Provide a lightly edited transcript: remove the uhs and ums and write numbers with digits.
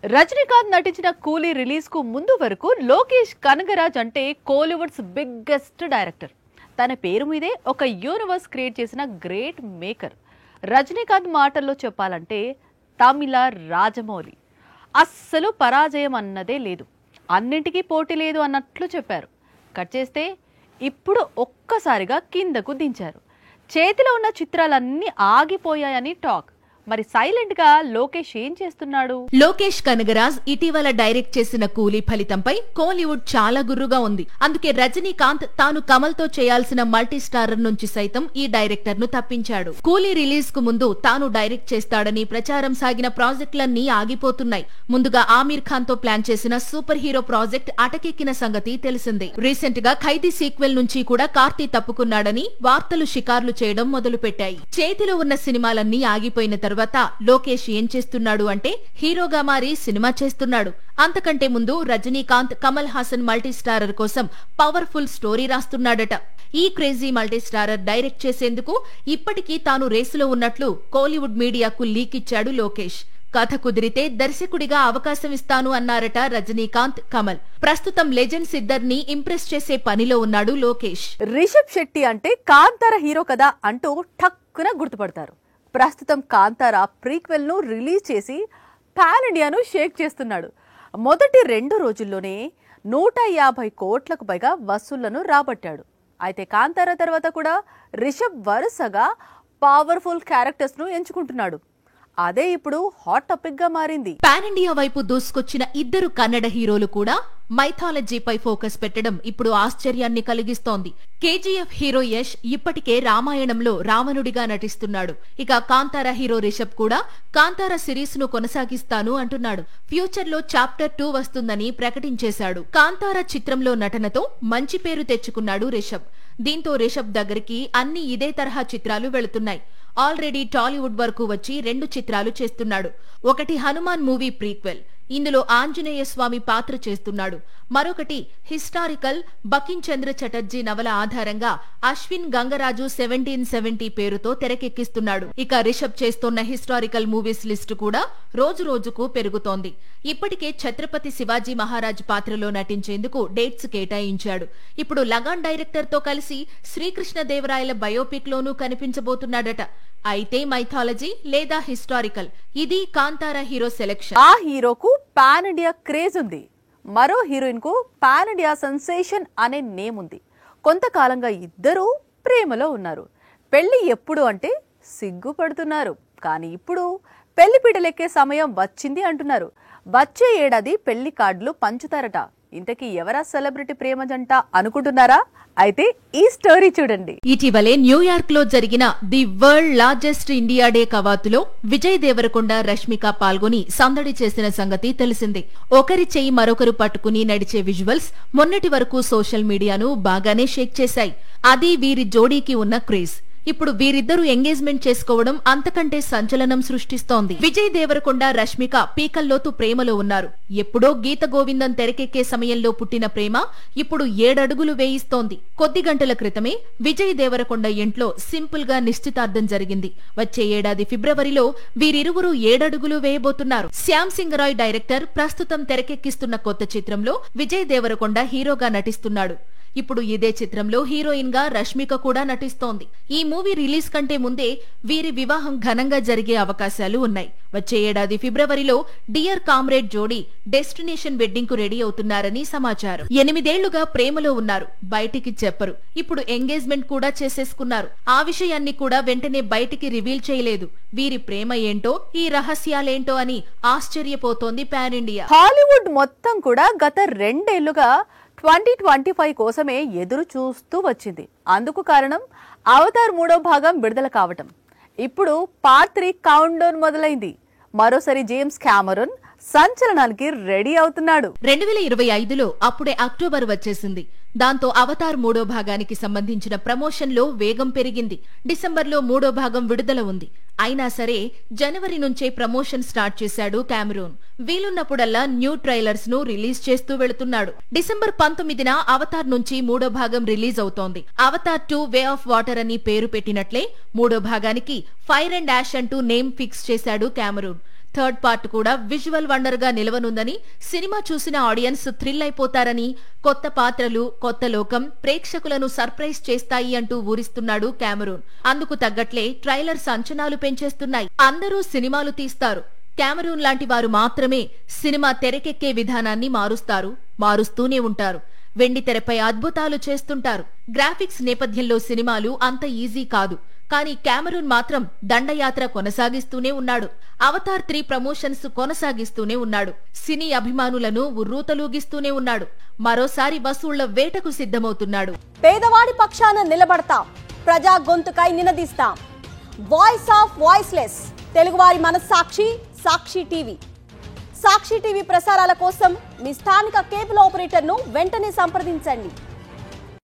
రజనీకాంత్ నటించిన కూలీ రిలీజ్ కు ముందు వరకు లోకేష్ కనగరాజ్ అంటే కోలీవుడ్స్ బిగ్గెస్ట్ డైరెక్టర్. తన పేరు మీదే ఒక యూనివర్స్ క్రియేట్ చేసిన గ్రేట్ మేకర్. రజనీకాంత్ మాటల్లో చెప్పాలంటే తమిళ రాజమౌళి. అస్సలు పరాజయం అన్నదే లేదు, అన్నింటికీ పోటీ లేదు అన్నట్లు చెప్పారు. కట్ చేస్తే ఇప్పుడు ఒక్కసారిగా కిందకు దించారు. చేతిలో ఉన్న చిత్రాలన్నీ ఆగిపోయాయని టాక్. మరి సైలెంట్ గా లోకేష్ ఏం చేస్తున్నాడు? లోకేష్ కనగరాజ్ ఇటీవల డైరెక్ట్ చేసిన కూలీ ఫలితంపై కోలీవుడ్ చాలా గుర్రుగా ఉంది. అందుకే రజనీకాంత్ తాను కమల్ తో చేయాల్సిన మల్టీ స్టారర్ నుంచి సైతం ఈ డైరెక్టర్ ను తప్పించాడు. కూలీ రిలీజ్ కు ముందు తాను డైరెక్ట్ చేస్తాడని ప్రచారం సాగిన ప్రాజెక్టులన్నీ ఆగిపోతున్నాయి. ముందుగా ఆమీర్ ఖాన్ తో ప్లాన్ చేసిన సూపర్ హీరో ప్రాజెక్ట్ అటకెక్కిన సంగతి తెలిసిందే. రీసెంట్ గా ఖైదీ సీక్వెల్ నుంచి కూడా కార్తీ తప్పుకున్నాడని వార్తలు షికార్లు చేయడం మొదలుపెట్టాయి. చేతిలో ఉన్న సినిమాలన్నీ ఆగిపోయిన తర్వాత లోకేష్ ఏం చేస్తున్నాడు అంటే హీరోగా మారి సినిమా చేస్తున్నాడు. అంతకంటే ముందు రజనీకాంత్ కమల్ హాసన్ మల్టీ స్టారర్ కోసం పవర్ఫుల్ స్టోరీ రాస్తున్నాడట. ఈ క్రేజీ మల్టీ స్టారర్ డైరెక్ట్ చేసేందుకు ఇప్పటికీ తాను రేసులో ఉన్నట్లు కోలీవుడ్ మీడియాకు లీక్ ఇచ్చాడు లోకేష్. కథ కుదిరితే దర్శకుడిగా అవకాశం ఇస్తాను అన్నారట రజనీకాంత్, కమల్. ప్రస్తుతం లెజెండ్స్ ఇద్దరిని ఇంప్రెస్ చేసే పనిలో ఉన్నాడు లోకేష్. రిషబ్ శెట్టి అంటే కాంతార హీరో కదా అంటూ ఠక్కున గుర్తుపడతారు. ప్రస్తుతం కాంతార ప్రీక్వెల్ ను రిలీజ్ చేసి పాన్ ఇండియాను షేక్ చేస్తున్నాడు. మొదటి 2 రోజుల్లోనే 150 కోట్లకు పైగా వసూళ్లను రాబట్టాడు. అయితే కాంతార తర్వాత కూడా రిషబ్ వరుసగా పవర్ఫుల్ క్యారెక్టర్స్ ను ఎంచుకుంటున్నాడు. అదే ఇప్పుడు హాట్ టాపిక్ గా మారింది. పాన్ ఇండియా వైపు దూసుకొచ్చిన ఇద్దరు కన్నడ హీరోలు కూడా మైథాలజీపై ఫోకస్ పెట్టడం ఇప్పుడు ఆశ్చర్యాన్ని కలిగిస్తోంది. కేజీఎఫ్ హీరో యష్ ఇప్పటికే రామాయణంలో రావణుడిగా నటిస్తున్నాడు. ఇక కాంతార హీరో రిషబ్ కూడా కాంతార సిరీస్ ను కొనసాగిస్తాను అంటున్నాడు. ఫ్యూచర్ లో చాప్టర్ 2 వస్తుందని ప్రకటించేశాడు. కాంతార చిత్రంలో నటనతో మంచి పేరు తెచ్చుకున్నాడు రిషబ్. దీంతో రిషబ్ దగ్గరికి అన్ని ఇదే తరహా చిత్రాలు వెళుతున్నాయి. ఆల్రెడీ టాలీవుడ్ వరకు వచ్చి 2 చిత్రాలు చేస్తున్నాడు. ఒకటి హనుమాన్ మూవీ ప్రీక్వెల్, ఇందులో ఆంజనేయ స్వామి పాత్ర చేస్తున్నాడు. మరొకటి హిస్టారికల్ బకిం చంద్ర చటర్జీ నవల ఆధారంగా అశ్విన్ గంగరాజు 1770 పేరుతో తెరకెక్కిస్తున్నాడు. ఇక రిషబ్ చేస్తోన్న హిస్టారికల్ మూవీస్ లిస్టు కూడా రోజు రోజుకు పెరుగుతోంది. ఇప్పటికే ఛత్రపతి శివాజీ మహారాజ్ పాత్రలో నటించేందుకు డేట్స్ కేటాయించాడు. ఇప్పుడు లగాన్ డైరెక్టర్ తో కలిసి శ్రీకృష్ణదేవరాయల బయోపిక్ లోనూ కనిపించబోతున్నాడట. అయితే మైథాలజీ లేదా హిస్టారికల్, ఇది కాంతార హీరో సెలెక్షన్. ఆ హీరోకు పాన్ ఇండియా క్రేజ్ ఉంది, మరో హీరోయిన్ కు పాన్ ఇండియా సెన్సేషన్ అనే నేమ్ ఉంది. కొంతకాలంగా ఇద్దరూ ప్రేమలో ఉన్నారు. పెళ్లి ఎప్పుడు అంటే సిగ్గుపడుతున్నారు. కానీ ఇప్పుడు పెళ్లి పీటలెక్కే సమయం వచ్చింది అంటున్నారు. వచ్చే ఏడాది పెళ్లి కార్డులు పంచుతారట. ఇంతకీ ఎవరా సెలబ్రిటీ ప్రేమ జంట అనుకుంటున్నారా? అయితే ఈ స్టోరీ చూడండి. ఇటీవలే న్యూయార్క్ లో జరిగిన the world largest India day కవాతులో విజయ్ దేవరకొండ, రష్మిక పాల్గొని సందడి చేసిన సంగతి తెలిసిందే. ఒకరి చెయ్యి మరొకరు పట్టుకుని నడిచే విజువల్స్ మొన్నటి వరకు సోషల్ మీడియాను బాగానే షేక్ చేశాయి. అది వీరి జోడీకి ఉన్న క్రేజ్. ఇప్పుడు వీరిద్దరూ ఎంగేజ్మెంట్ చేసుకోవడం అంతకంటే సంచలనం సృష్టిస్తోంది. విజయ్ దేవరకొండ, రష్మిక పీకల్లోతు ప్రేమలో ఉన్నారు. ఎప్పుడో గీత గోవిందం తెరకెక్కే సమయంలో పుట్టిన ప్రేమ ఇప్పుడు 7 అడుగులు వేయిస్తోంది. కొద్ది గంటల క్రితమే విజయ్ దేవరకొండ ఇంట్లో సింపుల్ గా నిశ్చితార్థం జరిగింది. వచ్చే ఏడాది ఫిబ్రవరిలో వీరిరువురు 7 అడుగులు వేయబోతున్నారు. శ్యామ్ సింగ్ రాయ్ డైరెక్టర్ ప్రస్తుతం తెరకెక్కిస్తున్న కొత్త చిత్రంలో విజయ్ దేవరకొండ హీరోగా నటిస్తున్నాడు. ఇప్పుడు ఇదే చిత్రంలో హీరోయిన్ గా రష్మిక కూడా నటిస్తోంది. ఈ మూవీ రిలీజ్ కంటే ముందే వీరి వివాహం ఘనంగా జరిగే అవకాశాలు ఉన్నాయి. వచ్చే ఏడాది ఫిబ్రవరిలో డియర్ కామ్రేడ్ జోడీ డెస్టినేషన్ వెడ్డింగ్ కు రెడీ అవుతున్నారని సమాచారం. 8 ఏళ్లుగా ప్రేమలో ఉన్నారు, బయటికి చెప్పరు. ఇప్పుడు ఎంగేజ్మెంట్ కూడా చేసేసుకున్నారు. ఆ విషయాన్ని కూడా వెంటనే బయటికి రివీల్ చేయలేదు. వీరి ప్రేమ ఏంటో, ఈ రహస్యాలేంటో అని ఆశ్చర్యపోతోంది పాన్ ఇండియా. హాలీవుడ్ మొత్తం కూడా గత 2 ఏళ్లుగా 2025 కోసమే ఎదురు చూస్తూ వచ్చింది. అందుకు కారణం అవతార్ 3వ భాగం విడుదల కావటం. ఇప్పుడు పార్ట్ 3 కౌంట్ డౌన్ మొదలైంది. మరోసారి జేమ్స్ కెమెరాన్ సంచలనానికి రెడీ అవుతున్నాడు. 2025లో అప్పుడే అక్టోబర్ వచ్చేసింది. దాంతో అవతార్ 3వ భాగానికి సంబంధించిన ప్రమోషన్ లో వేగం పెరిగింది. డిసెంబర్లో 3వ భాగం విడుదల ఉంది. అయినా సరే జనవరి నుంచే ప్రమోషన్ స్టార్ట్ చేశాడు కెమెరాన్. వీలున్నప్పుడల్లా న్యూ ట్రైలర్స్ ను రిలీజ్ చేస్తూ వెళుతున్నాడు. డిసెంబర్ 19న అవతార్ నుంచి 3వ భాగం రిలీజ్ అవుతోంది. అవతార్ 2 వే ఆఫ్ వాటర్ అని పేరు పెట్టినట్లే 3వ భాగానికి ఫైర్ అండ్ యాష్ అంటూ నేమ్ ఫిక్స్ చేశాడు కెమెరాన్. థర్డ్ పార్ట్ కూడా విజువల్ వండర్ గా నిలవనుందని, సినిమా చూసిన ఆడియన్స్ థ్రిల్ అయిపోతారని, కొత్త పాత్రలు, కొత్త లోకం ప్రేక్షకులను సర్ప్రైజ్ చేస్తాయి అంటూ ఊరిస్తున్నాడు కెమెరూన్. అందుకు తగ్గట్లే ట్రైలర్స్ అంచనాలు పెంచేస్తున్నాయి. అందరూ సినిమాలు తీస్తారు, కెమెరూన్ లాంటి వారు మాత్రమే సినిమా తెరకెక్కే విధానాన్ని మారుస్తూనే ఉంటారు. వెండి తెరపై అద్భుతాలు చేస్తుంటారు. గ్రాఫిక్స్ నేపథ్యంలో సినిమాలు అంత ఈజీ కాదు. కానీ కెమెరూన్ మాత్రం దండయాత్ర కొనసాగిస్తూనే ఉన్నాడు. అవతార్ 3 ప్రమోషన్స్ కొనసాగిస్తూనే ఉన్నాడు. సినీ అభిమానులను ఉర్రూతలూగిస్తూనే ఉన్నాడు. మరోసారి వసూళ్ల వేటకు సిద్ధమవుతున్నాడు. పేదవాడి పక్షాన నిలబడతాం, ప్రజా గొంతుకై నినదిస్తాం. వాయిస్ ఆఫ్ వాయిస్లెస్, తెలుగువారి మనస్సాక్షి, సాక్షి టీవీ. సాక్షి టీవీ ప్రసారాల కోసం మీ స్థానిక కేబుల్ ఆపరేటర్ను వెంటనే సంప్రదించండి.